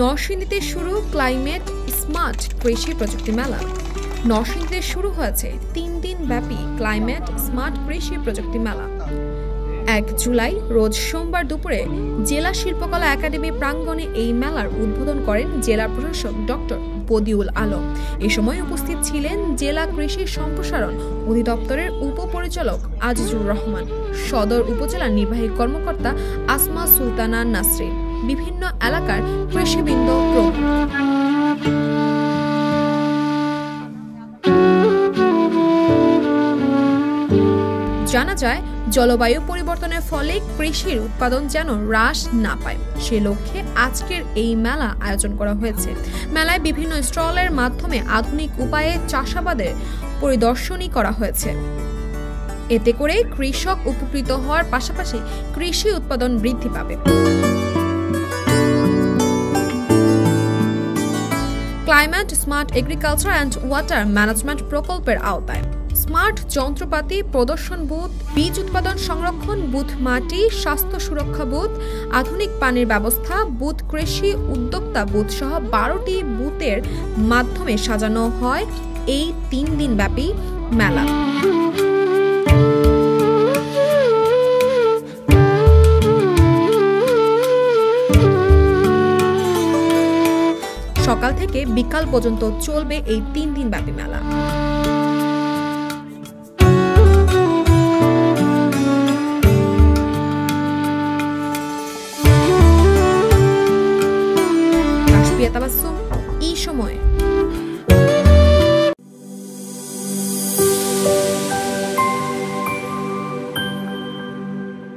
নরসিংদীতে শুরু climate smart কৃষি প্রযুক্তি মেলা। নরসিংদীতে শুরু হয়েছে 3 দিন ব্যাপী ক্লাইমেট স্মার্ট কৃষি প্রযুক্তি মেলা। 1 জুলাই রোজ সোমবার দুপুরে জেলা শিল্পকলা একাডেমি প্রাঙ্গণে এই মেলার উদ্বোধন করেন জেলা প্রশাসক ডক্টর বদিউল আলম। এ সময় উপস্থিত ছিলেন জেলা কৃষি সম্প্রসারণ অধিদপ্তরের উপপরিচালক আজিজুর রহমান, সদর উপজেলা নির্বাহী কর্মকর্তা আসমা সুলতানা নাসরিন, বিভিন্ন এলাকার কৃষিবৃন্দ প্রমুখ। জানা যায়, জলবায়ু পরিবর্তনের ফলে কৃষির উৎপাদন যেন হ্রাস না পায়, সে লক্ষ্যে আজকের এই মেলা আয়োজন করা হয়েছে। মেলায় বিভিন্ন স্টলের মাধ্যমে আধুনিক উপায়ে চাষাবাদের পরিদর্শনী করা হয়েছে। এতে করে কৃষক উপকৃত হওয়ার পাশাপাশি কৃষি উৎপাদন বৃদ্ধি পাবে। Climate smart agriculture and water management প্রকল্পের আওতায় স্মার্ট যন্ত্রপাতি প্রদর্শন বুথ, বীজ উৎপাদন সংরক্ষণ বুথ, মাটি স্বাস্থ্য সুরক্ষা বুথ, আধুনিক পানির ব্যবস্থা বুথ, কৃষি উদ্যোক্তা বুথ সহ 12টি বুথের মাধ্যমে সাজানো হয় এই 3 দিন ব্যাপী মেলা। সকাল থেকে বিকাল পর্যন্ত চলবে এই 3 দিন ব্যাপী মেলা।